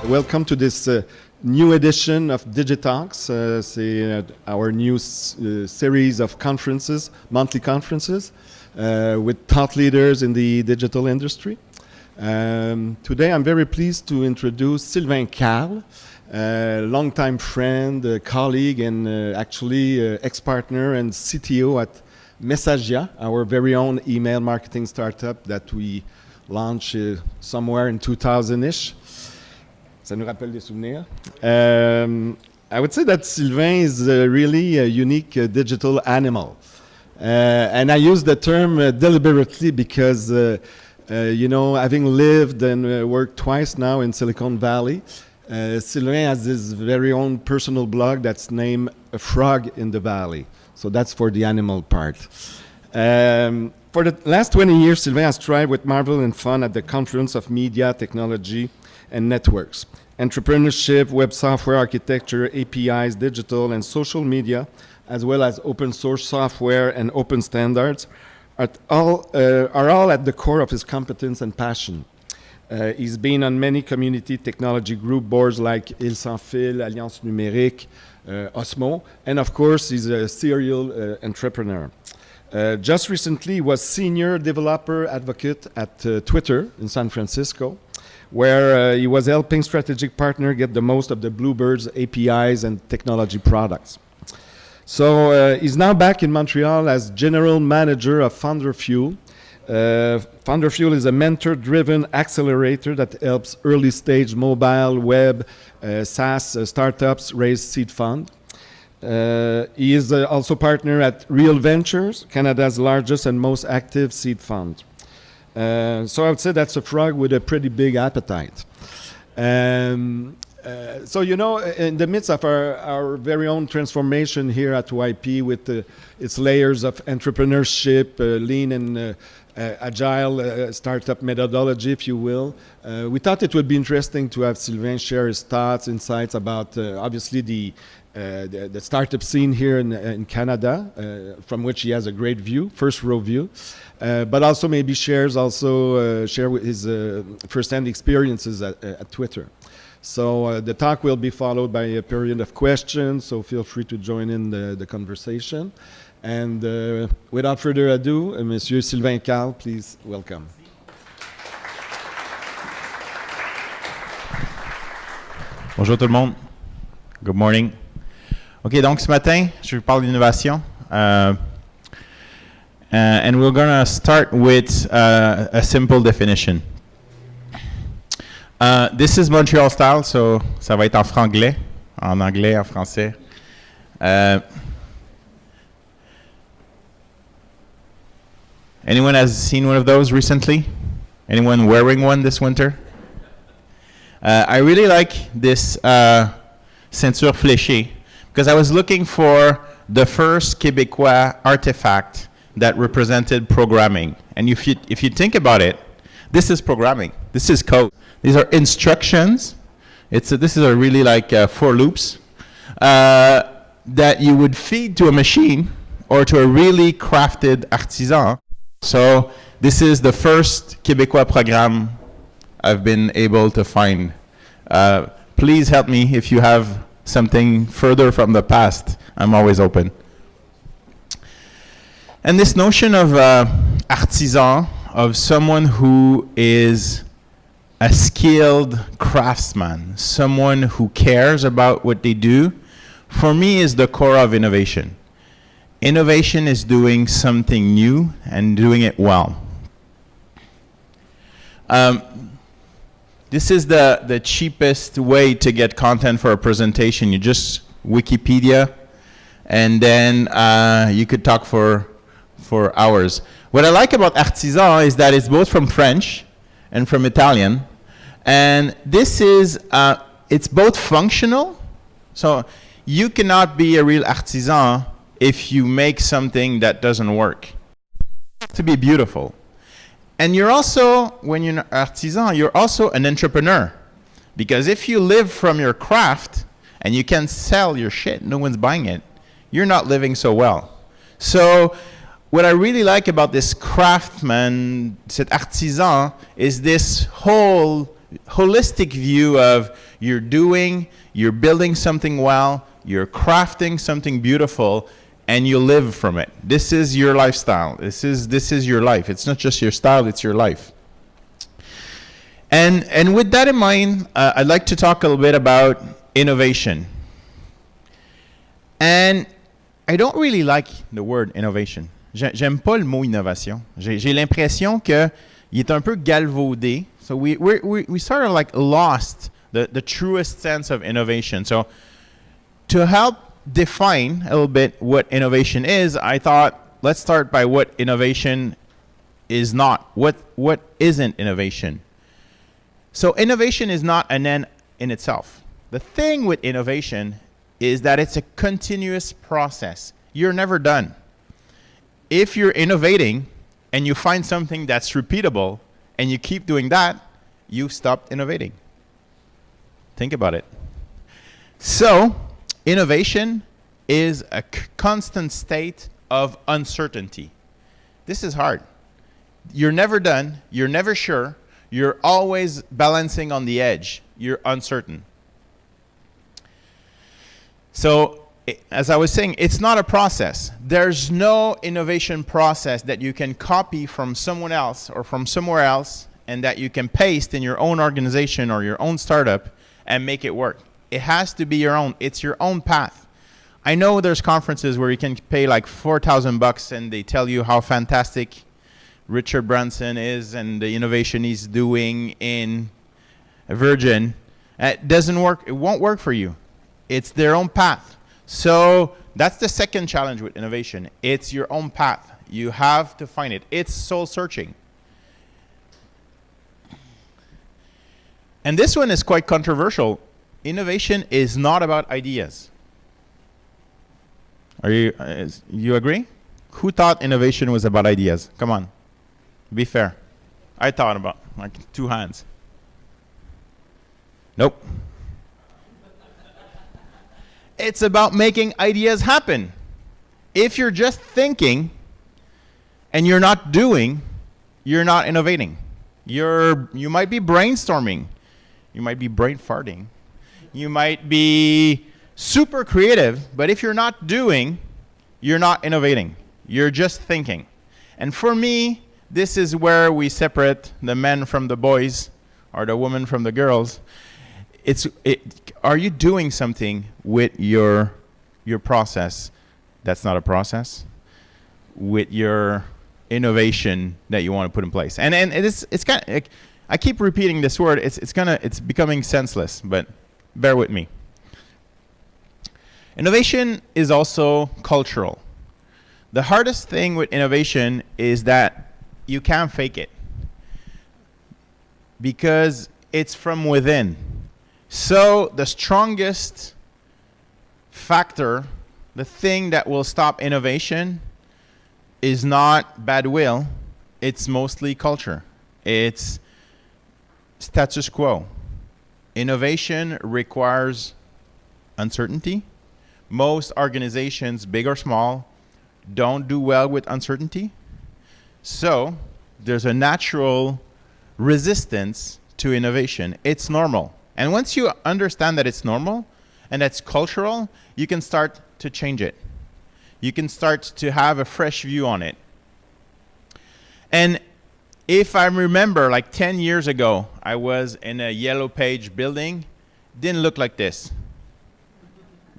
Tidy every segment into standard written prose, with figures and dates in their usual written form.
welcome to this new edition of Digitalks. C'est our new series of conferences, monthly conferences, with thought leaders in the digital industry. Today I'm very pleased to introduce Sylvain Carle, a longtime friend, colleague, and actually ex-partner and CTO at Messagia, our very own email marketing startup that we launched somewhere in 2000-ish. Ça nous rappelle des souvenirs. I would say that Sylvain is really a unique digital animal. And I use the term deliberately because, you know, having lived and worked twice now in Silicon Valley, Sylvain has his very own personal blog that's named A Frog in the Valley. So that's for the animal part. For the last 20 years, Sylvain has thrived with Marvel and Fun at the confluence of media, technology, and networks. Entrepreneurship, web software architecture, APIs, digital and social media, as well as open source software and open standards, are all at the core of his competence and passion. He's been on many community technology group boards like Il Sans Fil, Alliance Numérique, Osmo, and of course he's a serial entrepreneur. Just recently he was senior developer advocate at Twitter in San Francisco, where he was helping strategic partner get the most of the Bluebird's APIs and technology products. So he's now back in Montreal as general manager of FunderFuel. FunderFuel is a mentor-driven accelerator that helps early-stage mobile, web, SaaS startups raise seed fund. He is also partner at Real Ventures, Canada's largest and most active seed fund. So I would say that's a frog with a pretty big appetite. So, you know, in the midst of our very own transformation here at YP with its layers of entrepreneurship, lean and agile startup methodology, if you will, we thought it would be interesting to have Sylvain share his thoughts, insights about obviously the startup scene here in Canada, from which he has a great view, first row view, but also maybe share with his first-hand experiences at Twitter. So the talk will be followed by a period of questions, so feel free to join in the conversation. And without further ado, Monsieur Sylvain Carle, please welcome. Bonjour tout le monde. Good morning. OK, donc ce matin, je vous parle d'innovation. And we're going to start with a simple definition. This is Montreal style, so ça va être en franglais, en anglais, en français. Anyone has seen one of those recently? Anyone wearing one this winter? I really like this ceinture fléchée because I was looking for the first Québécois artifact that represented programming. And if you think about it, this is programming. This is code. These are instructions. This is a really like for loops that you would feed to a machine or to a really crafted artisan. So this is the first Québécois program I've been able to find. Please help me if you have something further from the past. I'm always open. And this notion of artisan, of someone who is a skilled craftsman, someone who cares about what they do, for me is the core of innovation. Innovation is doing something new and doing it well. This is the cheapest way to get content for a presentation. You just Wikipedia, and then you could talk for hours. What I like about artisan is that it's both from French and from Italian, and this is it's both functional. So you cannot be a real artisan if you make something that doesn't work. It has to be beautiful. And you're also, when you're an artisan, you're also an entrepreneur. Because if you live from your craft and you can sell your shit, no one's buying it, you're not living so well. So what I really like about this craftsman, cet artisan, is this whole holistic view of you're building something well, you're crafting something beautiful, and you live from it. This is your lifestyle. This is your life. It's not just your style, it's your life. And with that in mind, I'd like to talk a little bit about innovation. And I don't really like the word innovation. J'aime pas le mot innovation. J'ai l'impression que il est un peu galvaudé. So we sort of like lost the truest sense of innovation. So to help define a little bit what innovation is, I thought let's start by what innovation is not. What isn't innovation? So innovation is not an end in itself. The thing with innovation is that it's a continuous process. You're never done. If you're innovating and you find something that's repeatable and you keep doing that, you've stopped innovating. Think about it. So innovation is a constant state of uncertainty. This is hard. You're never done. You're never sure. You're always balancing on the edge. You're uncertain. So, as I was saying, it's not a process. There's no innovation process that you can copy from someone else or from somewhere else and that you can paste in your own organization or your own startup and make it work. It has to be your own. It's your own path. I know there's conferences where you can pay like $4,000 and they tell you how fantastic Richard Branson is and the innovation he's doing in Virgin. It doesn't work. It won't work for you. It's their own path. So that's the second challenge with innovation. It's your own path. You have to find it. It's soul searching. And this one is quite controversial. Innovation is not about ideas. You agree? Who thought innovation was about ideas? Come on. Be fair. I thought about like 2 hands. Nope. It's about making ideas happen. If you're just thinking and you're not doing, you're not innovating. You might be brainstorming. You might be brain farting. You might be super creative, but if you're not doing, you're not innovating. You're just thinking. And for me, this is where we separate the men from the boys or the women from the girls. Are you doing something with your process that's not a process? With your innovation that you want to put in place. And it's kind of, I keep repeating this word, it's becoming senseless, but bear with me. Innovation is also cultural. The hardest thing with innovation is that you can't fake it because it's from within. So the strongest factor, the thing that will stop innovation is not bad will, it's mostly culture. It's status quo. Innovation requires uncertainty. Most organizations, big or small, don't do well with uncertainty. So there's a natural resistance to innovation. It's normal. And once you understand that it's normal and that's cultural, you can start to change it. You can start to have a fresh view on it. And if I remember, like 10 years ago, I was in a yellow page building. Didn't look like this.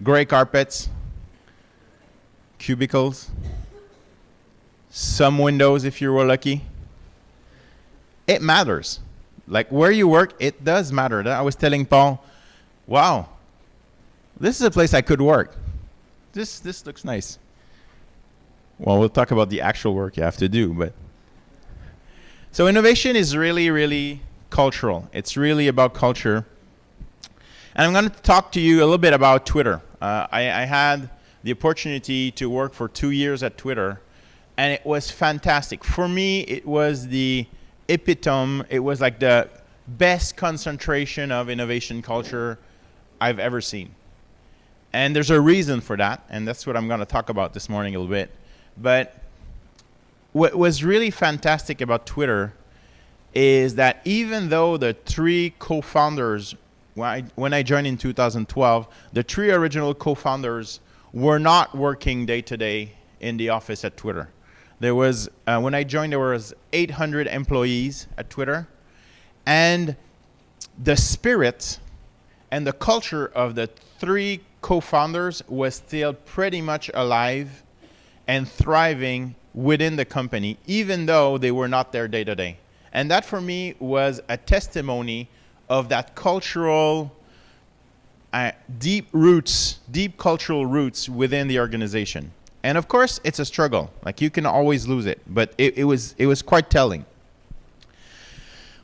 Gray carpets, cubicles, some windows if you were lucky. It matters. Like where you work, it does matter. I was telling Paul, wow, this is a place I could work. This looks nice. Well, we'll talk about the actual work you have to do, but. So innovation is really, really cultural. It's really about culture. And I'm going to talk to you a little bit about Twitter. I had the opportunity to work for 2 years at Twitter, and it was fantastic. For me, it was the epitome. It was like the best concentration of innovation culture I've ever seen. And there's a reason for that, and that's what I'm going to talk about this morning a little bit. But what was really fantastic about Twitter is that even though the three co-founders, when I joined in 2012, the three original co-founders were not working day-to-day in the office at Twitter. There was, when I joined, there was 800 employees at Twitter, and the spirit and the culture of the three co-founders was still pretty much alive and thriving within the company, even though they were not there day to day. And that for me was a testimony of that cultural, deep cultural roots within the organization. And of course, it's a struggle. Like, you can always lose it, but it was quite telling.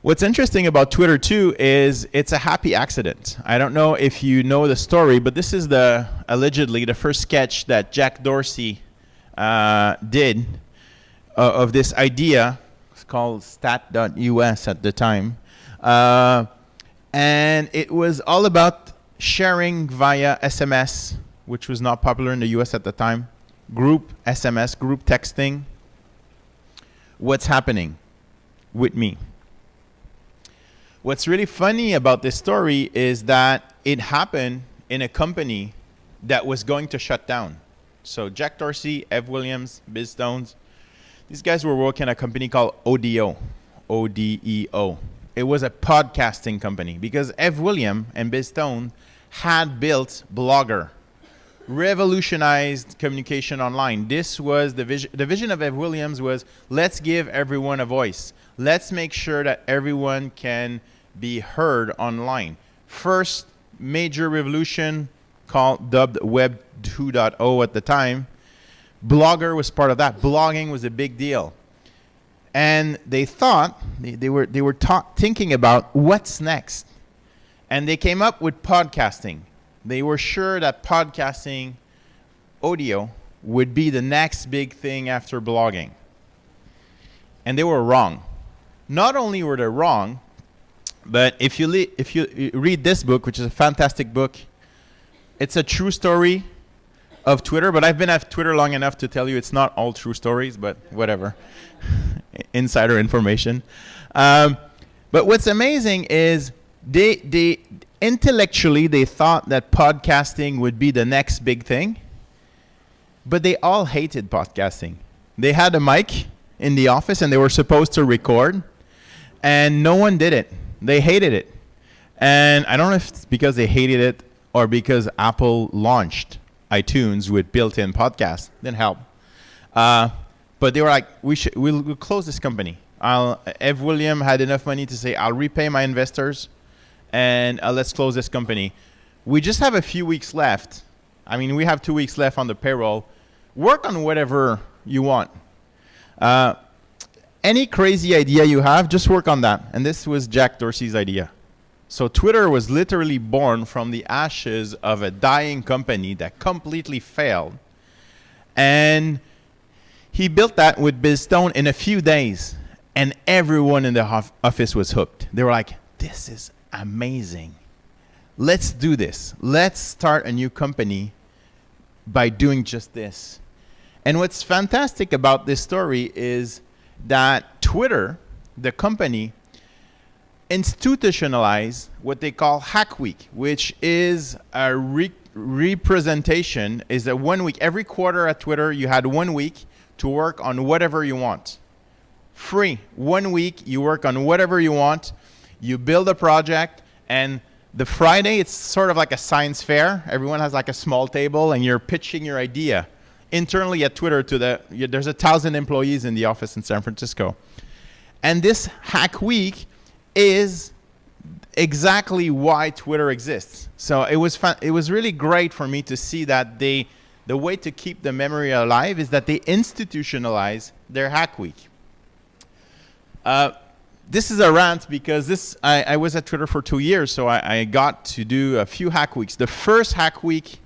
What's interesting about Twitter too is it's a happy accident. I don't know if you know the story, but this is allegedly the first sketch that Jack Dorsey did of this idea. It's called stat.us at the time. And it was all about sharing via SMS, which was not popular in the US at the time. Group SMS, group texting. What's happening with me? What's really funny about this story is that it happened in a company that was going to shut down. So Jack Dorsey, Ev Williams, Biz Stones, these guys were working at a company called ODO, O-D-E-O. It was a podcasting company because Ev Williams and Biz Stone had built Blogger, revolutionized communication online. This was the vision. The vision of Ev Williams was, let's give everyone a voice. Let's make sure that everyone can be heard online. First major revolution dubbed Web 2.0 at the time. Blogger was part of that. Blogging was a big deal. And they thought, they were thinking about what's next. And they came up with podcasting. They were sure that podcasting, audio, would be the next big thing after blogging. And they were wrong. Not only were they wrong, but if you read this book, which is a fantastic book, it's a true story of Twitter, but I've been at Twitter long enough to tell you it's not all true stories, but whatever. Insider information. But what's amazing is they intellectually, they thought that podcasting would be the next big thing, but they all hated podcasting. They had a mic in the office and they were supposed to record, and no one did it. They hated it. And I don't know if it's because they hated it or because Apple launched iTunes with built-in podcasts. Didn't help. But they were like, we'll close this company. Ev Williams had enough money to say, I'll repay my investors and let's close this company. We just have a few weeks left. I mean, we have 2 weeks left on the payroll. Work on whatever you want. Any crazy idea you have, just work on that. And this was Jack Dorsey's idea. So Twitter was literally born from the ashes of a dying company that completely failed. And he built that with Biz Stone in a few days. And everyone in the office was hooked. They were like, this is amazing. Let's do this. Let's start a new company by doing just this. And what's fantastic about this story is that Twitter, the company, institutionalized what they call Hack Week, which is a representation, is a 1 week. Every quarter at Twitter, you had 1 week to work on whatever you want. Free. 1 week, you work on whatever you want. You build a project, and the Friday, it's sort of like a science fair. Everyone has like a small table, and you're pitching your idea. Internally at Twitter, there's 1,000 employees in the office in San Francisco. And this Hack Week is exactly why Twitter exists. So it was fun. It was really great for me to see that the way to keep the memory alive is that they institutionalize their Hack Week. This is a rant because I was at Twitter for 2 years, so I got to do a few Hack Weeks. The first Hack Week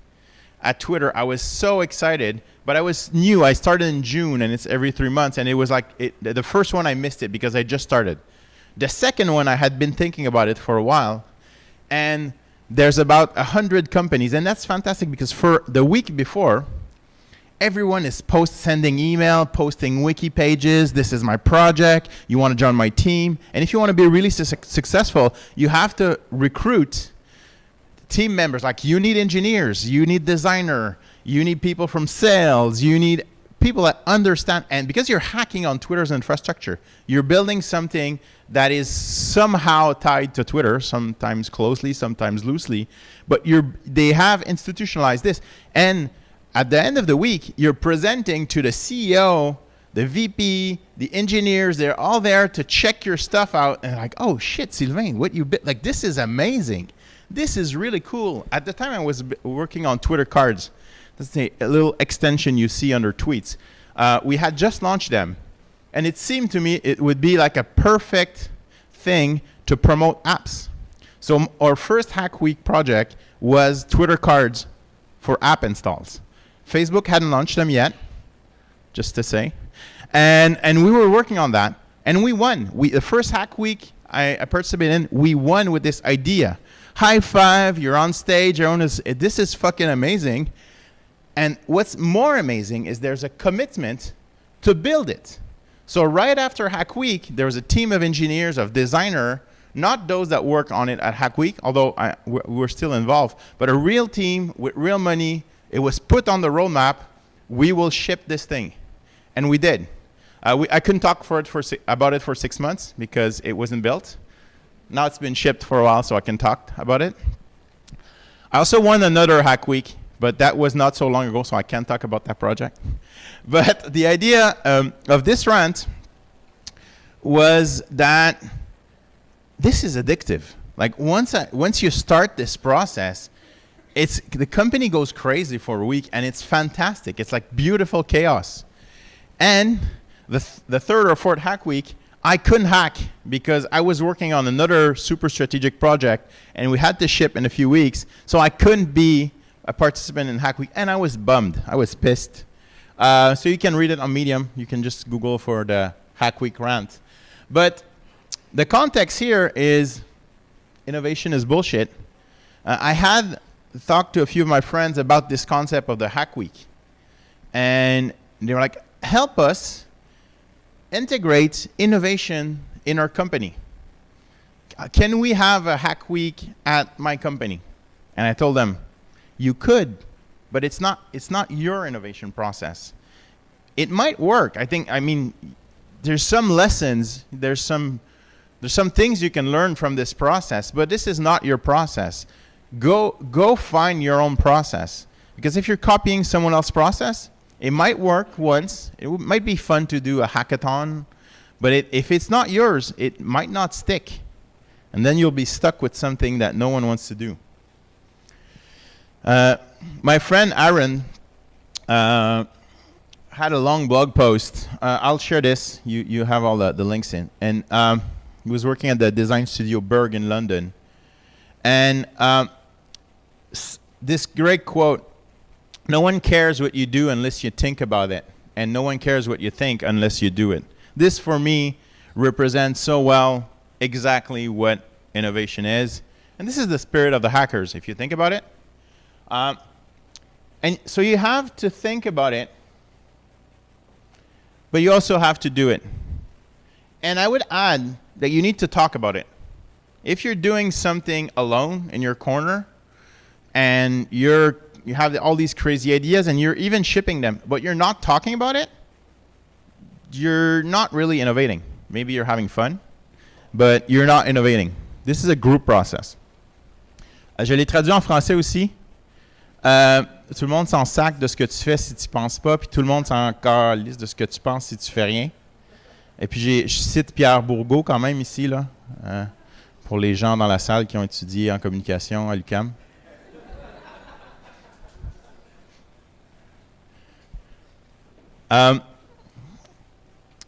at Twitter, I was so excited, but I was new. I started in June, and it's every 3 months, and it was like, the first one I missed it because I just started. The second one, I had been thinking about it for a while, and there's about 100 companies, and that's fantastic because for the week before, everyone is sending email, posting wiki pages. This is my project. You want to join my team. And if you want to be really successful, you have to recruit team members. Like, you need engineers, you need designer, you need people from sales, you need people that understand. And because you're hacking on Twitter's infrastructure, you're building something that is somehow tied to Twitter, sometimes closely, sometimes loosely, but they have institutionalized this. And at the end of the week, you're presenting to the CEO, the VP, the engineers. They're all there to check your stuff out. And like, oh shit, Sylvain, what you built? Like, this is amazing. This is really cool. At the time, I was working on Twitter cards. That's a little extension you see under tweets. We had just launched them. And it seemed to me it would be like a perfect thing to promote apps. So our first Hack Week project was Twitter cards for app installs. Facebook hadn't launched them yet, just to say. And we were working on that, and we won. The first Hack Week I participated in, we won with this idea. High five, you're on stage, this is fucking amazing. And what's more amazing is there's a commitment to build it. So right after Hack Week, there was a team of engineers, of designer, not those that work on it at Hack Week, although we're still involved, but a real team with real money. It was put on the roadmap. We will ship this thing. And we did. I couldn't talk about it for 6 months because it wasn't built. Now it's been shipped for a while, so I can talk about it. I also won another Hack Week, but that was not so long ago, so I can't talk about that project. But the idea of this rant was that this is addictive. Like, once you start this process, the company goes crazy for a week, and it's fantastic. It's like beautiful chaos. And the third or fourth Hack Week, I couldn't hack because I was working on another super strategic project, and we had to ship in a few weeks, so I couldn't be a participant in Hack Week, and I was bummed. I was pissed. So you can read it on Medium. You can just Google for the Hack Week rant. But the context here is innovation is bullshit. I had talked to a few of my friends about this concept of the Hack Week. And they were like, help us integrate innovation in our company. Can we have a Hack Week at my company? And I told them, you could, but it's not your innovation process. It might work. I mean, there's some lessons, there's some things you can learn from this process, but this is not your process. Go find your own process. Because if you're copying someone else's process, it might work once. It might be fun to do a hackathon, but if it's not yours, it might not stick. And then you'll be stuck with something that no one wants to do. My friend Aaron had a long blog post. I'll share this. You have all the links in. And he was working at the design studio Berg in London. And this great quote, no one cares what you do unless you think about it. And no one cares what you think unless you do it. This, for me, represents so well exactly what innovation is. And this is the spirit of the hackers, if you think about it. And so you have to think about it, but you also have to do it. And I would add that you need to talk about it. If you're doing something alone in your corner, and you have all these crazy ideas, and you're even shipping them, but you're not talking about it, you're not really innovating. Maybe you're having fun, but you're not innovating. This is a group process. Je l'ai traduit en français aussi. Tout le monde s'en sac de ce que tu fais si tu ne penses pas, puis tout le monde s'en calisse de ce que tu penses si tu fais rien. Et puis je cite Pierre Bourgault quand même ici, là, pour les gens dans la salle qui ont étudié en communication à l'UQAM.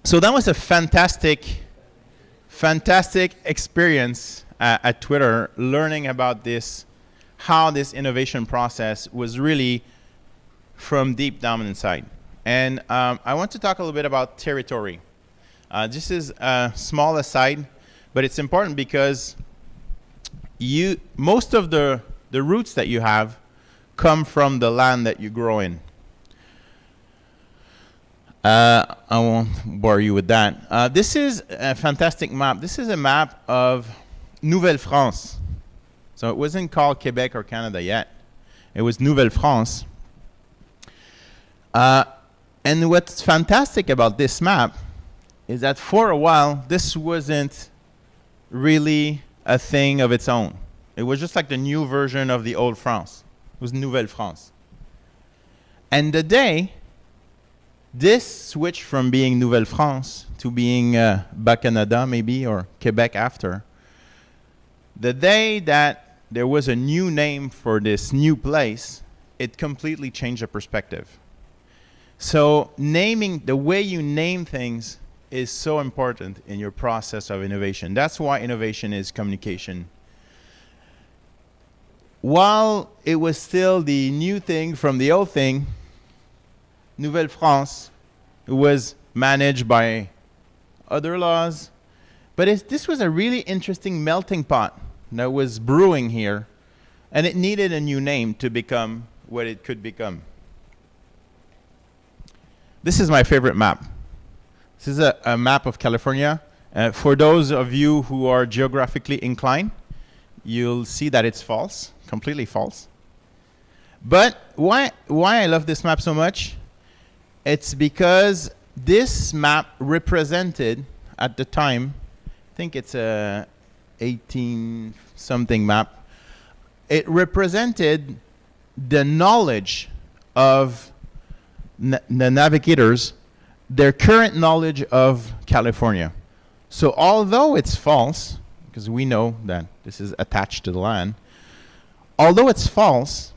So that was a fantastic experience at Twitter, learning about this, how this innovation process was really from deep down inside. And I want to talk a little bit about territory. This is a small aside, but it's important because most of the roots that you have come from the land that you grow in. I won't bore you with that. This is a fantastic map. This is a map of Nouvelle-France. So it wasn't called Quebec or Canada yet. It was Nouvelle-France. And what's fantastic about this map is that for a while, this wasn't really a thing of its own. It was just like the new version of the old France. It was Nouvelle-France. And the day this switched from being Nouvelle-France to being Bas-Canada maybe, or Quebec after, the day that there was a new name for this new place, it completely changed the perspective. So naming, the way you name things is so important in your process of innovation. That's why innovation is communication. While it was still the new thing from the old thing, Nouvelle-France was managed by other laws. But this was a really interesting melting pot that was brewing here, and it needed a new name to become what it could become. This is my favorite map. This is a map of California. For those of you who are geographically inclined, you'll see that it's false, completely false. But why I love this map so much? It's because this map represented, at the time, I think it's a 18-something map, it represented the knowledge of the navigators, their current knowledge of California. So although it's false, because we know that this is attached to the land, although it's false,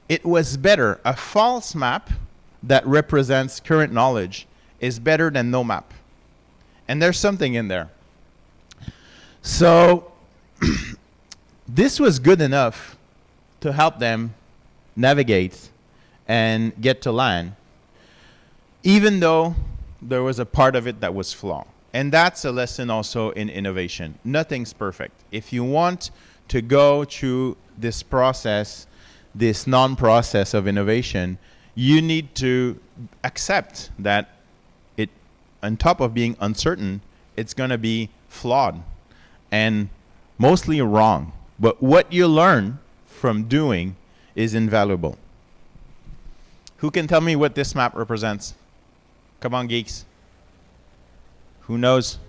it was better. A false map that represents current knowledge is better than no map. And there's something in there. So this was good enough to help them navigate and get to land, even though there was a part of it that was flawed. And that's a lesson also in innovation. Nothing's perfect. If you want to go through this process, this non-process of innovation, you need to accept that it, on top of being uncertain, it's going to be flawed and mostly wrong. But what you learn from doing is invaluable. Who can tell me what this map represents? Come on, geeks. Who knows?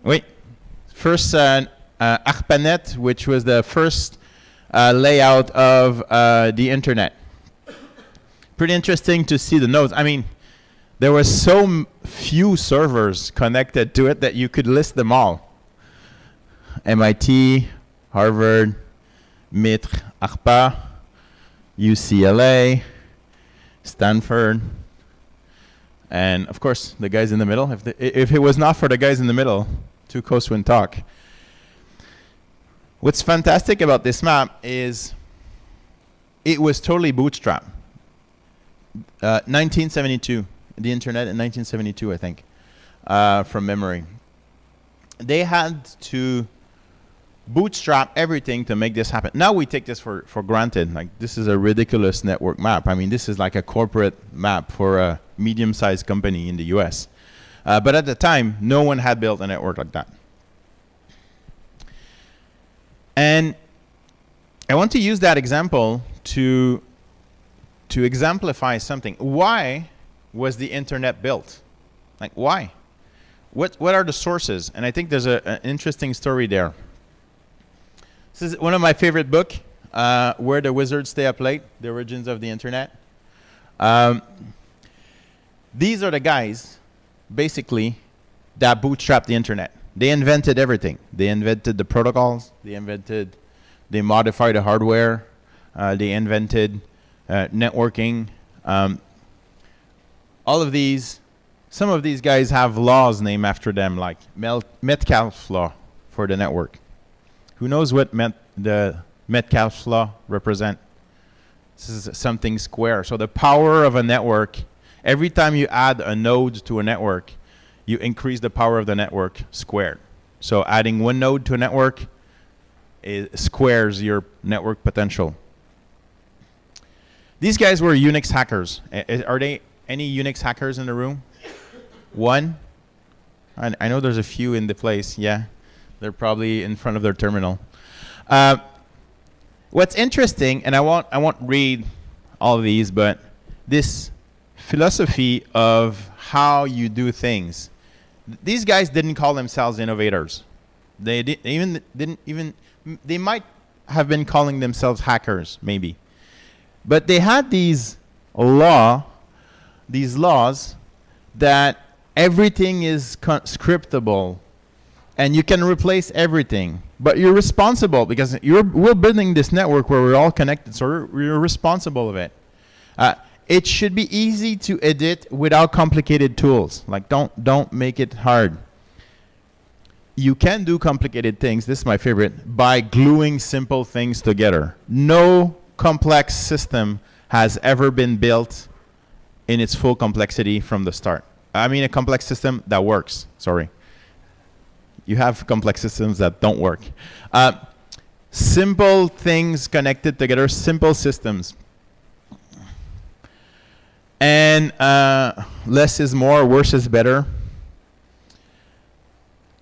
Wait. First, ARPANET, which was the first layout of the internet. Pretty interesting to see the nodes. I mean, there were so few servers connected to it that you could list them all. MIT, Harvard, MITRE, ARPA, UCLA, Stanford, and of course the guys in the middle. If it was not for the guys in the middle, two coasts wouldn't talk. What's fantastic about this map is it was totally bootstrapped. 1972, the internet in 1972, I think, from memory. They had to bootstrap everything to make this happen. Now we take this for granted. Like, this is a ridiculous network map. I mean, this is like a corporate map for a medium-sized company in the US. But at the time, no one had built a network like that. And I want to use that example to exemplify something. Why was the internet built? Like, why? What are the sources? And I think there's an interesting story there. This is one of my favorite books, Where the Wizards Stay Up Late, The Origins of the Internet. These are the guys, basically, that bootstrapped the internet. They invented everything. They invented the protocols. They modified the hardware. They invented networking. All of these, some of these guys have laws named after them, like Metcalfe's law for the network. Who knows what the Metcalfe's law represent? This is something square. So the power of a network, every time you add a node to a network, you increase the power of the network squared. So adding one node to a network, it squares your network potential. These guys were Unix hackers. Are they any Unix hackers in the room? One? I know there's a few in the place. Yeah, they're probably in front of their terminal. What's interesting, and I won't read all of these, but this philosophy of how you do things. These guys didn't call themselves innovators. They they might have been calling themselves hackers, maybe. But they had these laws that everything is scriptable and you can replace everything. But you're responsible because we're building this network where we're all connected, so you're responsible of it. It should be easy to edit without complicated tools. Like don't make it hard. You can do complicated things, this is my favorite, by gluing simple things together. No complex system has ever been built in its full complexity from the start. I mean a complex system that works, sorry. You have complex systems that don't work. Simple things connected together, simple systems. And less is more, worse is better.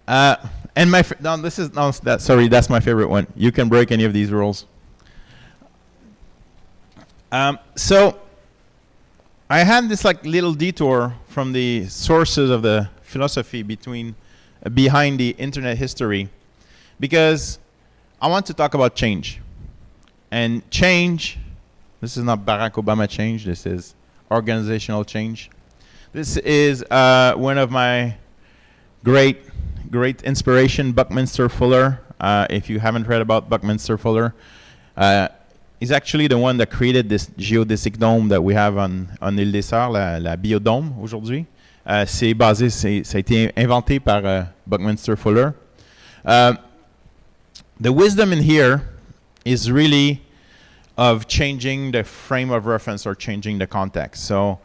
And that's my favorite one. You can break any of these rules. So I had this like little detour from the sources of the philosophy behind the internet history, because I want to talk about change. And change, this is not Barack Obama change, this is organizational change. This is one of my great inspiration, Buckminster Fuller. If you haven't read about Buckminster Fuller, he's actually the one that created this géodésique dôme that we have on Île des Sœurs, la biodôme aujourd'hui. Ça a été inventé par Buckminster Fuller. The wisdom in here is really of changing the frame of reference or changing the context. So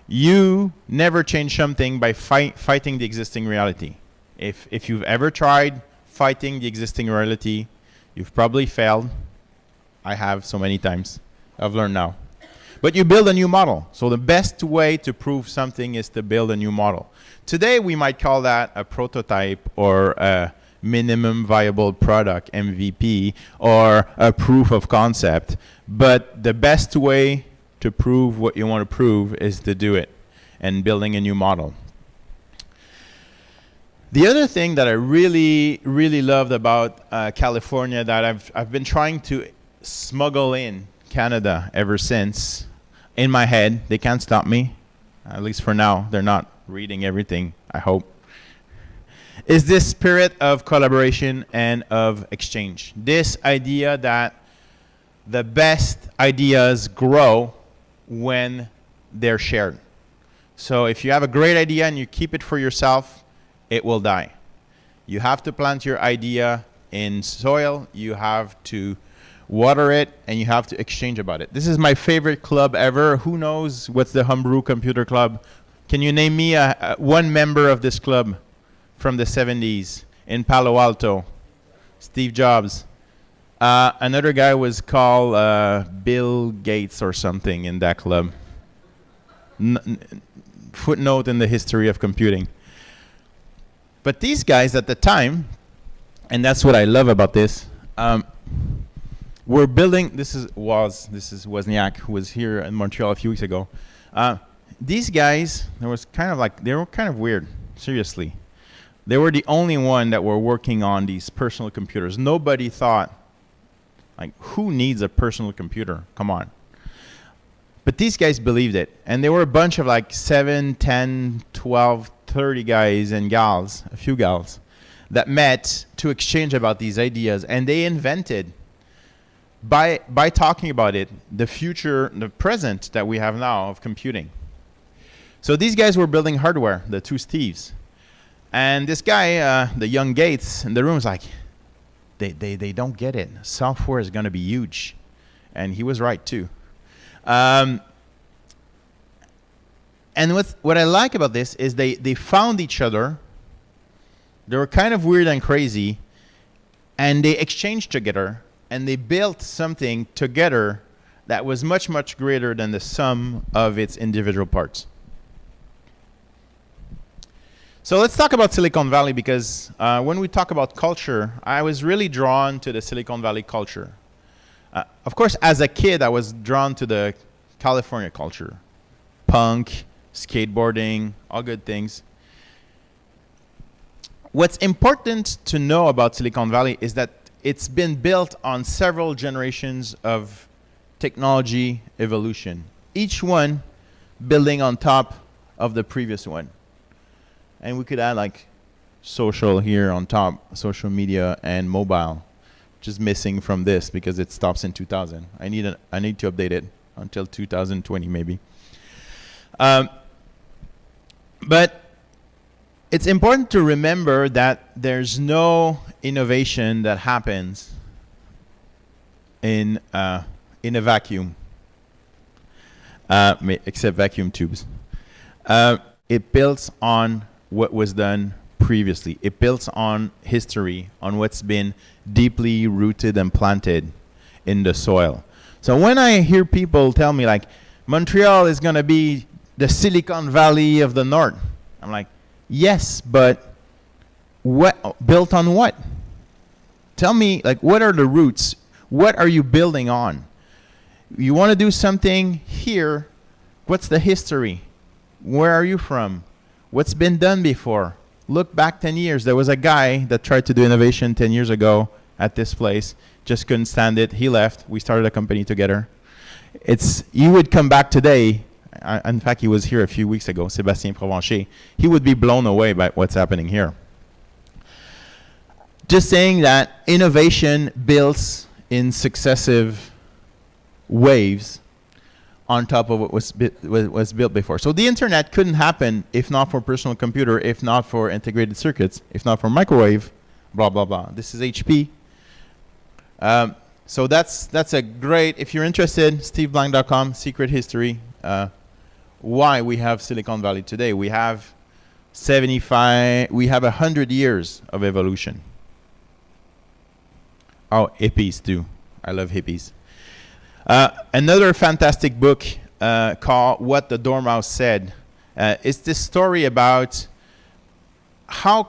you never change something by fighting the existing reality. If you've ever tried fighting the existing reality, you've probably failed. I have so many times. I've learned now. But you build a new model. So the best way to prove something is to build a new model. Today, we might call that a prototype or a minimum viable product, MVP, or a proof of concept. But the best way to prove what you want to prove is to do it and building a new model. The other thing that I really, really loved about California that I've been trying to smuggle in Canada ever since, in my head, they can't stop me, at least for now, they're not reading everything, I hope, is this spirit of collaboration and of exchange. This idea that the best ideas grow when they're shared. So if you have a great idea and you keep it for yourself, it will die. You have to plant your idea in soil, you have to water it, and you have to exchange about it. This is my favorite club ever. Who knows what's the Homebrew Computer Club? Can you name me one member of this club from the 70s in Palo Alto? Steve Jobs. Another guy was called Bill Gates or something in that club. Footnote in the history of computing. But these guys at the time, and that's what I love about this, we're building. This is Wozniak, who was here in Montreal a few weeks ago. These guys, they were kind of weird. Seriously, they were the only one that were working on these personal computers. Nobody thought, like, who needs a personal computer? Come on. But these guys believed it, and they were a bunch of like 7, 10, 12, 30 guys and gals, a few gals, that met to exchange about these ideas, and they invented. By talking about it, the future, the present that we have now of computing. So these guys were building hardware, the two Steves. And this guy, the young Gates, in the room was like, they don't get it. Software is going to be huge. And he was right, too. And what I like about this is they found each other. They were kind of weird and crazy. And they exchanged together. And they built something together that was much, much greater than the sum of its individual parts. So let's talk about Silicon Valley, because when we talk about culture, I was really drawn to the Silicon Valley culture. Of course, as a kid, I was drawn to the California culture. Punk, skateboarding, all good things. What's important to know about Silicon Valley is that it's been built on several generations of technology evolution, each one building on top of the previous one. And we could add like social here on top, social media and mobile, which is missing from this because it stops in 2000. I need to update it until 2020 maybe. But it's important to remember that there's no innovation that happens in a vacuum, except vacuum tubes. It builds on what was done previously. It builds on history, on what's been deeply rooted and planted in the soil. So when I hear people tell me like, Montreal is going to be the Silicon Valley of the North, I'm like, yes, but what built on what? Tell me, like, what are the roots? What are you building on? You want to do something here, what's the history? Where are you from? What's been done before? Look back 10 years. There was a guy that tried to do innovation 10 years ago at this place, just couldn't stand it. He left. We started a company together. You would come back today. In fact, he was here a few weeks ago, Sébastien Provencher. He would be blown away by what's happening here. Just saying that innovation builds in successive waves on top of what was built before. So the internet couldn't happen if not for personal computer, if not for integrated circuits, if not for microwave, blah, blah, blah. This is HP. So that's a great, if you're interested, steveblank.com, secret history. Why we have Silicon Valley today. We have 100 years of evolution. Oh, hippies too. I love hippies. Another fantastic book called What the Dormouse Said. It's this story about how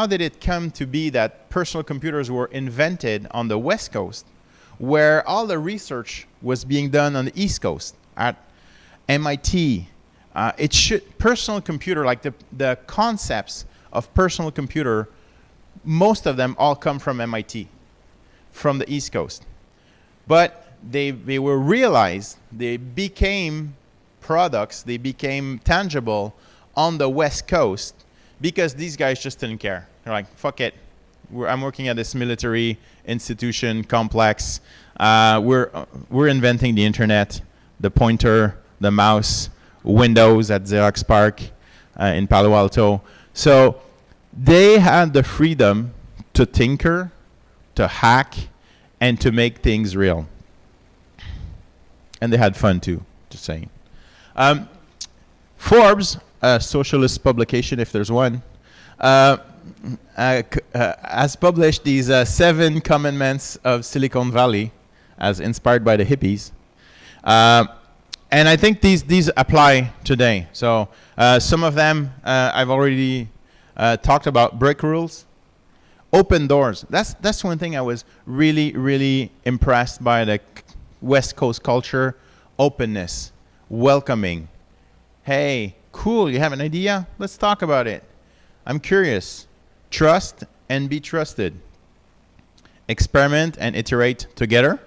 did it come to be that personal computers were invented on the West Coast, where all the research was being done on the East Coast at MIT. Personal computer, like the concepts of personal computer, most of them all come from MIT, from the East Coast. But they were realized, they became products, they became tangible on the West Coast because these guys just didn't care. They're like, fuck it. I'm working at this military institution complex. We're inventing the internet, the pointer, the mouse, Windows at Xerox PARC in Palo Alto. So they had the freedom to tinker, to hack, and to make things real. And they had fun too, just saying. Forbes, a socialist publication, if there's one, has published these 7 commandments of Silicon Valley as inspired by the hippies. And I think these apply today. So some of them I've already talked about. Break rules, open doors. That's one thing I was really, really impressed by the West Coast culture. Openness, welcoming. Hey, cool, you have an idea? Let's talk about it. I'm curious. Trust and be trusted. Experiment and iterate together.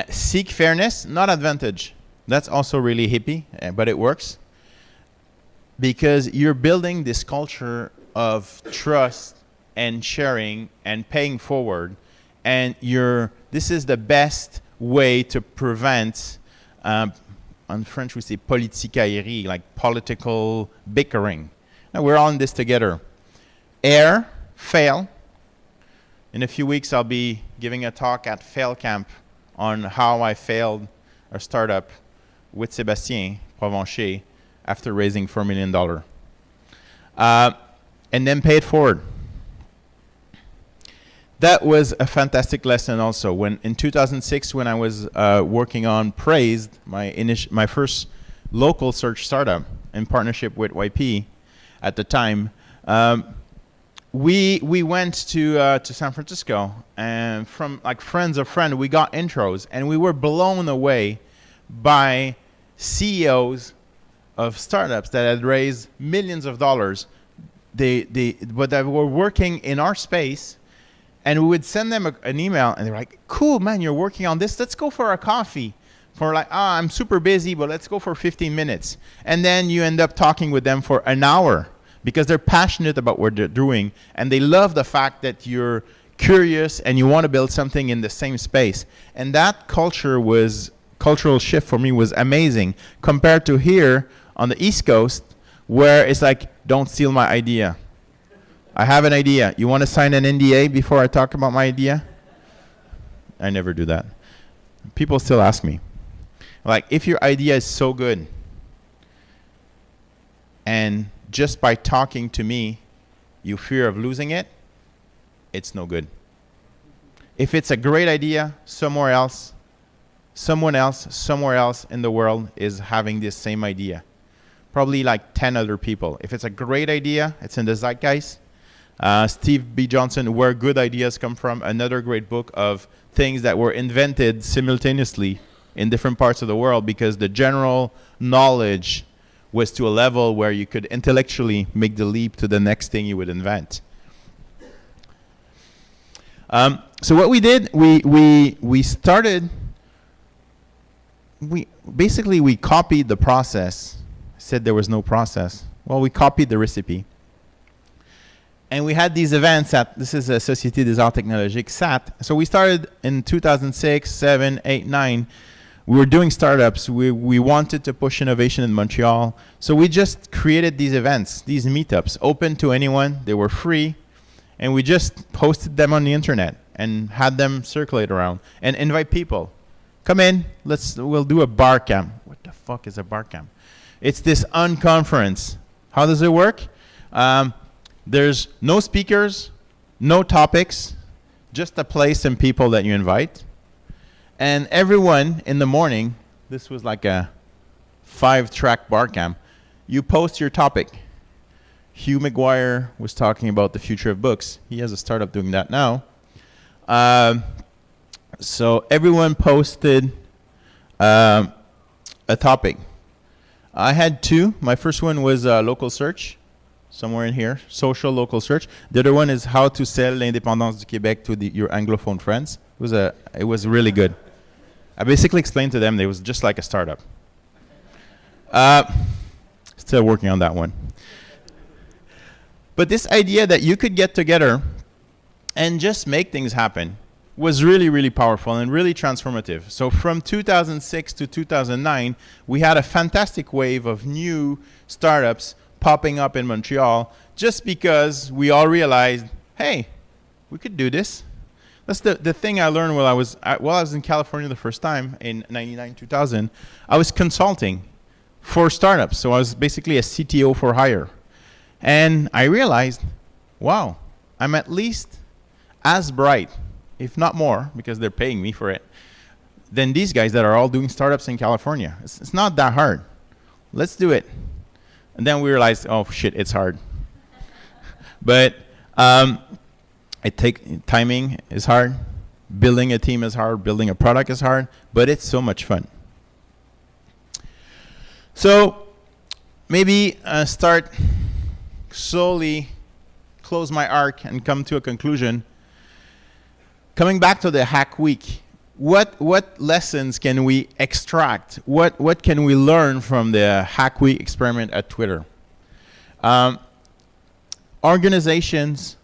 Seek fairness, not advantage. That's also really hippie, but it works. Because you're building this culture of trust and sharing and paying forward. And this is the best way to prevent, on French we say politicaillerie, like political bickering. Now we're all in this together. Fail. In a few weeks, I'll be giving a talk at Fail Camp on how I failed a startup with Sébastien Provencher after raising $4 million. And then pay it forward. that was a fantastic lesson also. When in 2006, when I was working on Praised, my first local search startup in partnership with YP at the time, we went to San Francisco, and from like friends of friends, we got intros, and we were blown away by CEOs of startups that had raised millions of dollars, but that were working in our space. And we would send them an email, and they're like, cool, man, you're working on this. Let's go for a coffee. For like, I'm super busy, but let's go for 15 minutes. And then you end up talking with them for an hour because they're passionate about what they're doing. And they love the fact that you're curious and you want to build something in the same space. And that cultural shift for me was amazing compared to here on the East Coast, where it's like, don't steal my idea. I have an idea. You want to sign an NDA before I talk about my idea? I never do that. People still ask me, like, if your idea is so good, and just by talking to me, you fear of losing it, it's no good. If it's a great idea, someone else, somewhere else in the world is having this same idea. Probably like 10 other people. If it's a great idea, it's in the zeitgeist. Steve B. Johnson, Where Good Ideas Come From, another great book of things that were invented simultaneously in different parts of the world because the general knowledge was to a level where you could intellectually make the leap to the next thing you would invent. So what we did, we started, we copied the process. Said there was no process. Well, we copied the recipe. And we had these events at, this is a Société des Arts Technologiques, SAT. So we started in 2006, 7, 8, 9. We were doing startups. We wanted to push innovation in Montreal. So we just created these events, these meetups, open to anyone. They were free. And we just posted them on the internet and had them circulate around and invite people. Come in, we'll do a bar camp. What the fuck is a bar camp? It's this unconference. How does it work? There's no speakers, no topics, just a place and people that you invite. And everyone in the morning, this was like a 5-track bar camp, you post your topic. Hugh McGuire was talking about the future of books. He has a startup doing that now. So everyone posted a topic. I had 2. My first one was local search. Somewhere in here, social local search. The other one is how to sell l'indépendance du Québec to your Anglophone friends. It was really good. I basically explained to them that it was just like a startup. Still working on that one. But this idea that you could get together and just make things happen was really, really powerful and really transformative. So from 2006 to 2009, we had a fantastic wave of new startups popping up in Montreal just because we all realized, hey, we could do this. That's the thing I learned while I was in California the first time in 99, 2000. I was consulting for startups. So I was basically a CTO for hire. And I realized, wow, I'm at least as bright, if not more, because they're paying me for it, than these guys that are all doing startups in California. It's not that hard. Let's do it. And then we realized, oh shit, it's hard. But timing is hard. Building a team is hard. Building a product is hard. But it's so much fun. So maybe start slowly, close my arc and come to a conclusion. Coming back to the Hack Week, what lessons can we extract? What can we learn from the Hack Week experiment at Twitter? Organizations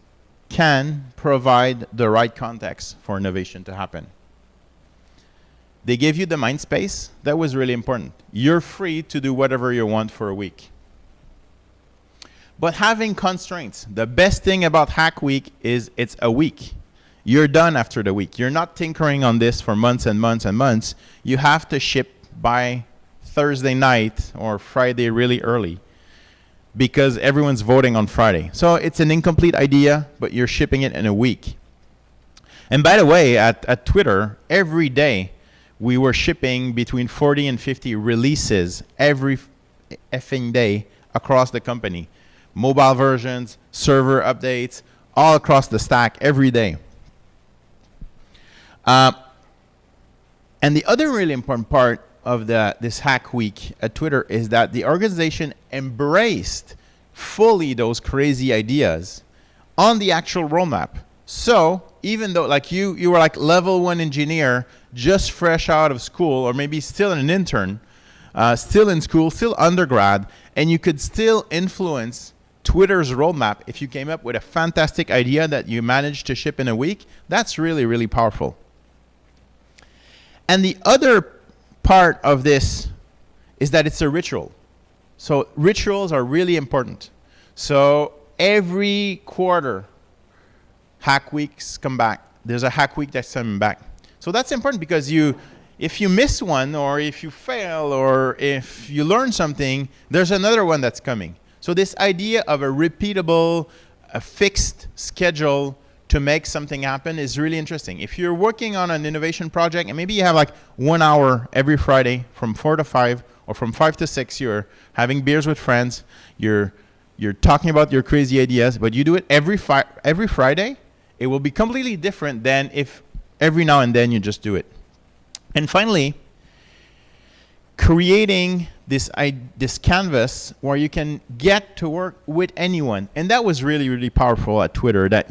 can provide the right context for innovation to happen. They gave you the mind space. That was really important. You're free to do whatever you want for a week. But having constraints, the best thing about Hack Week is it's a week. You're done after the week. You're not tinkering on this for months and months and months. You have to ship by Thursday night or Friday really early because everyone's voting on Friday. So it's an incomplete idea, but you're shipping it in a week. And by the way, at Twitter, every day we were shipping between 40 and 50 releases every effing day across the company. Mobile versions, server updates, all across the stack every day. And the other really important part of this hack week at Twitter is that the organization embraced fully those crazy ideas on the actual roadmap. So even though like you were like level 1 engineer, just fresh out of school, or maybe still an intern, still in school, still undergrad, and you could still influence Twitter's roadmap if you came up with a fantastic idea that you managed to ship in a week. That's really, really powerful. And the other part of this is that it's a ritual. So rituals are really important. So every quarter, hack weeks come back. There's a hack week that's coming back. So that's important because if you miss one, or if you fail, or if you learn something, there's another one that's coming. So this idea of a repeatable, a fixed schedule to make something happen is really interesting. If you're working on an innovation project and maybe you have like 1 hour every Friday from 4 to 5 or from 5 to 6, you're having beers with friends, you're talking about your crazy ideas, but you do it every Friday, it will be completely different than if every now and then you just do it. And finally, creating this canvas where you can get to work with anyone. And that was really, really powerful at Twitter, that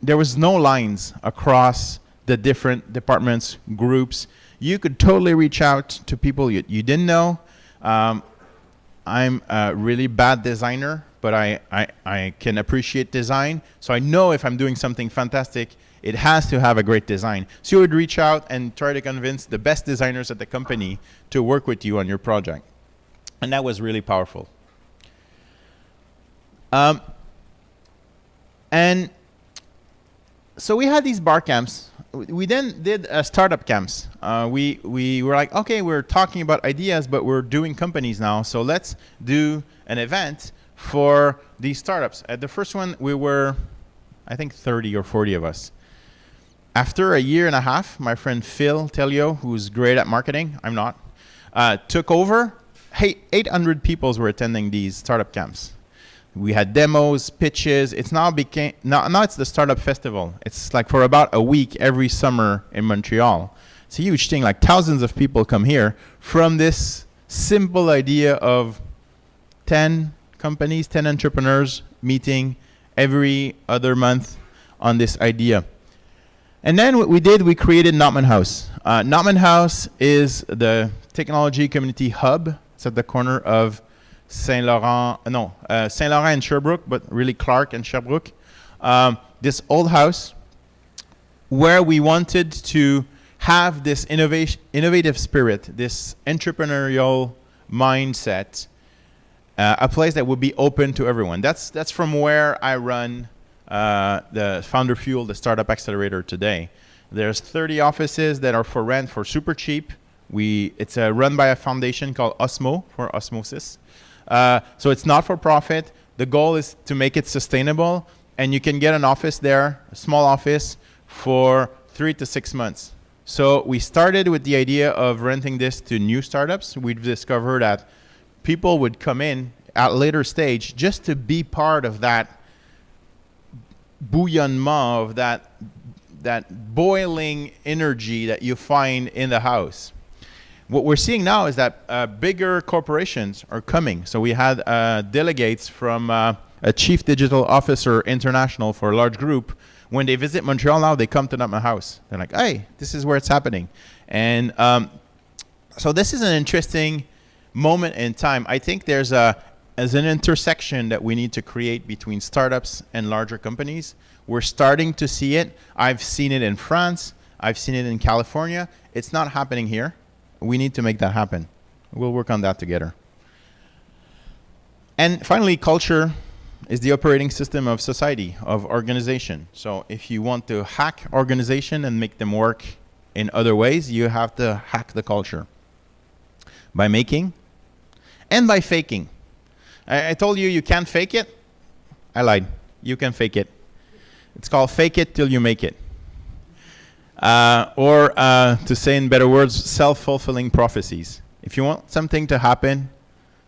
there was no lines across the different departments, groups. You could totally reach out to people you didn't know. I'm a really bad designer, but I can appreciate design. So I know if I'm doing something fantastic, it has to have a great design. So you would reach out and try to convince the best designers at the company to work with you on your project. And that was really powerful. And so we had these bar camps. We then did startup camps. We were like, okay, we're talking about ideas, but we're doing companies now. So let's do an event for these startups. At the first one, we were, I think, 30 or 40 of us. After a year and a half, my friend Phil Telio, who's great at marketing, I'm not, took over. 800 people were attending these startup camps. We had demos, pitches. It's now it's the startup festival. It's like for about a week every summer in Montreal. It's a huge thing. Like thousands of people come here from this simple idea of 10 companies, 10 entrepreneurs meeting every other month on this idea. And then what we did, we created Notman House. Notman House is the technology community hub. It's at the corner of Saint Laurent and Sherbrooke, but really Clark and Sherbrooke. This old house where we wanted to have this innovative spirit, this entrepreneurial mindset, a place that would be open to everyone. That's from where I run the FunderFuel, the startup accelerator today. There's 30 offices that are for rent for super cheap. It's run by a foundation called Osmo, for osmosis. So it's not for profit. The goal is to make it sustainable, and you can get an office there, a small office, for 3 to 6 months. So we started with the idea of renting this to new startups. We've discovered that people would come in at a later stage just to be part of that bouillonnement, of that boiling energy that you find in the house. What we're seeing now is that bigger corporations are coming. So we had delegates from a chief digital officer international for a large group. When they visit Montreal now, they come to Notman House. They're like, hey, this is where it's happening. And so this is an interesting moment in time. I think there's an intersection that we need to create between startups and larger companies. We're starting to see it. I've seen it in France. I've seen it in California. It's not happening here. We need to make that happen. We'll work on that together. And finally, culture is the operating system of society, of organization. So if you want to hack organization and make them work in other ways, you have to hack the culture by making and by faking. I told you you can't fake it. I lied. You can fake it. It's called fake it till you make it. Or to say in better words, self-fulfilling prophecies. If you want something to happen,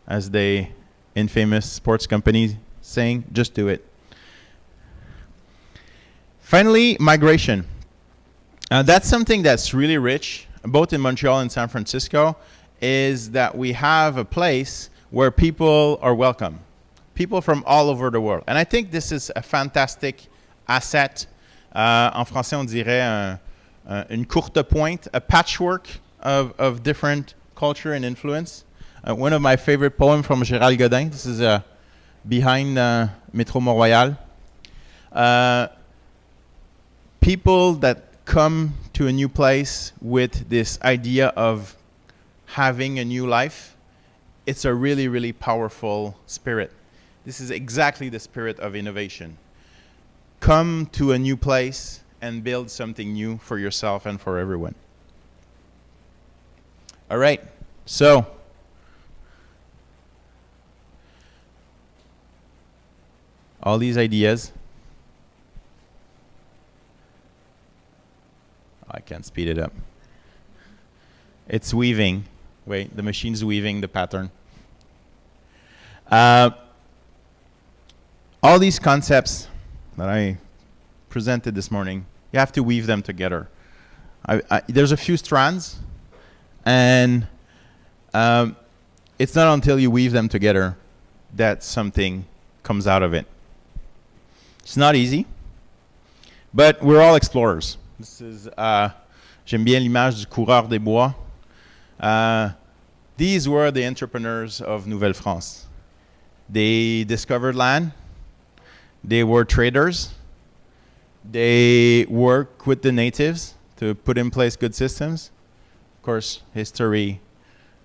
as the infamous sports company saying, just do it. Finally, migration. That's something that's really rich, both in Montreal and San Francisco, is that we have a place where people are welcome. People from all over the world. And I think this is a fantastic asset. En français, on dirait une courte pointe, a patchwork of different culture and influence. One of my favorite poems from Gérald Godin, this is behind Métro Montréal. People that come to a new place with this idea of having a new life, it's a really, really powerful spirit. This is exactly the spirit of innovation. Come to a new place and build something new for yourself and for everyone. All right, so all these ideas. I can't speed it up. It's weaving. Wait, the machine's weaving the pattern. All these concepts that I presented this morning, you have to weave them together. There's a few strands, and it's not until you weave them together that something comes out of it. It's not easy, but we're all explorers. This is, j'aime bien l'image du coureur des bois. These were the entrepreneurs of Nouvelle-France. They discovered land. They were traders. They worked with the natives to put in place good systems. Of course, history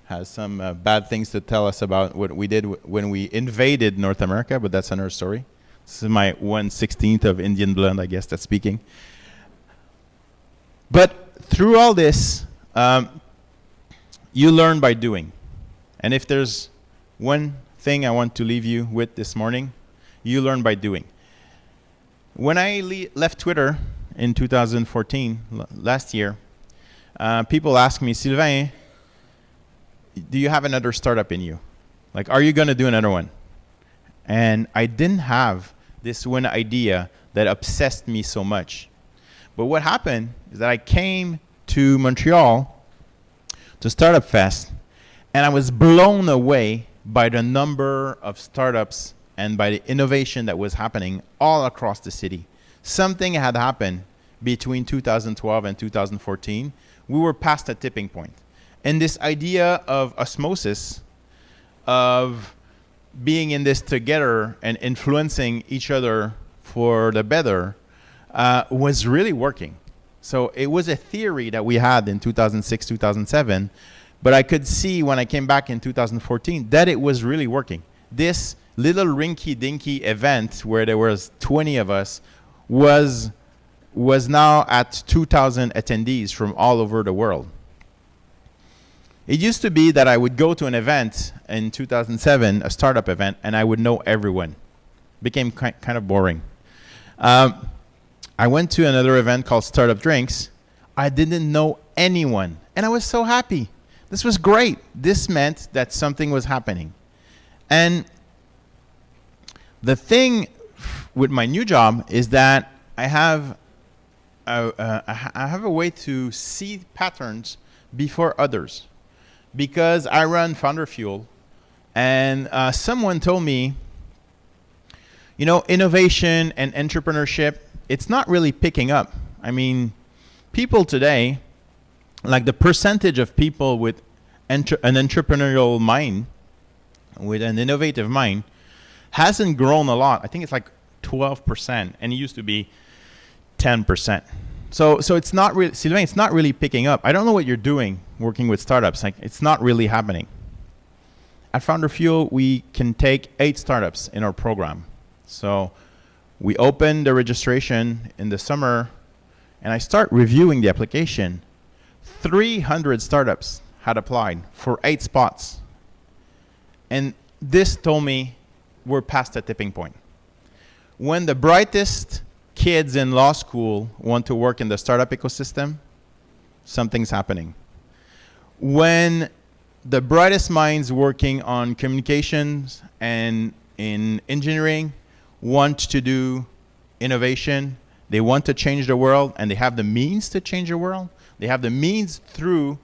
has some bad things to tell us about what we did when we invaded North America, but that's another story. This is my 1/16th of Indian blood, I guess, that's speaking. But through all this, you learn by doing. And if there's one thing I want to leave you with this morning, you learn by doing. When I left Twitter in 2014, last year, people asked me, Sylvain, do you have another startup in you? Like, are you going to do another one? And I didn't have this one idea that obsessed me so much. But what happened is that I came to Montreal to Startup Fest, and I was blown away by the number of startups and by the innovation that was happening all across the city. Something had happened between 2012 and 2014. We were past a tipping point. And this idea of osmosis, of being in this together and influencing each other for the better, was really working. So it was a theory that we had in 2006, 2007, but I could see when I came back in 2014 that it was really working. This little rinky-dinky event where there was 20 of us was now at 2,000 attendees from all over the world. It used to be that I would go to an event in 2007, a startup event, and I would know everyone. Became kind of boring. I went to another event called Startup Drinks. I didn't know anyone, and I was so happy. This was great. This meant that something was happening. And the thing with my new job is that I have a way to see patterns before others, because I run FunderFuel, and someone told me, you know, innovation and entrepreneurship, it's not really picking up. I mean, people today, like the percentage of people with an entrepreneurial mind, with an innovative mind, hasn't grown a lot. I think it's like 12%, and it used to be 10%. So it's not really, Sylvain, it's not really picking up. I don't know what you're doing working with startups. Like, it's not really happening. At FunderFuel, we can take 8 startups in our program. So we open the registration in the summer, and I start reviewing the application. 300 startups had applied for 8 spots. And this told me we're past the tipping point. When the brightest kids in law school want to work in the startup ecosystem, something's happening. When the brightest minds working on communications and in engineering want to do innovation, they want to change the world, and they have the means to change the world. They have the means through,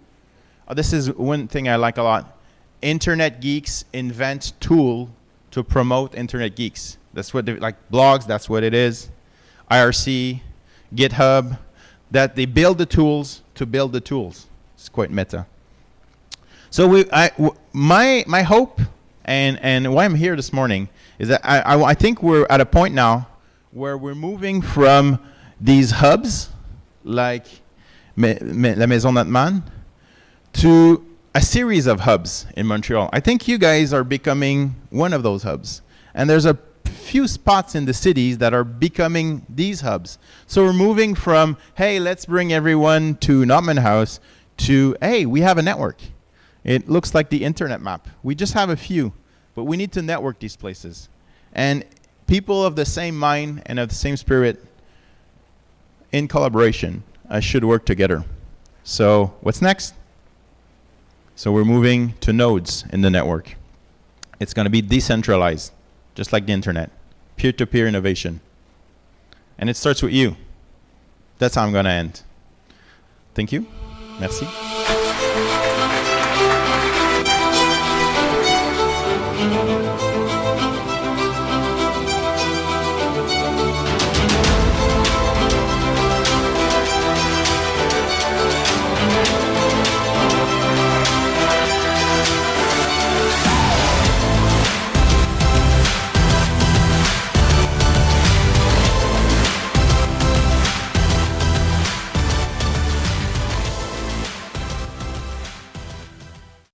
this is one thing I like a lot, internet geeks invent tool to promote internet geeks. That's what they, like blogs, that's what it is. IRC, GitHub, that they build the tools to build the tools. It's quite meta. So my hope and why I'm here this morning is that I think we're at a point now where we're moving from these hubs like La Maison Notman to a series of hubs in Montreal. I think you guys are becoming one of those hubs. And there's a few spots in the cities that are becoming these hubs. So we're moving from, hey, let's bring everyone to Notman House to, hey, we have a network. It looks like the internet map. We just have a few, but we need to network these places. And people of the same mind and of the same spirit in collaboration should work together. So what's next? So we're moving to nodes in the network. It's going to be decentralized, just like the internet. Peer-to-peer innovation. And it starts with you. That's how I'm going to end. Thank you. Merci.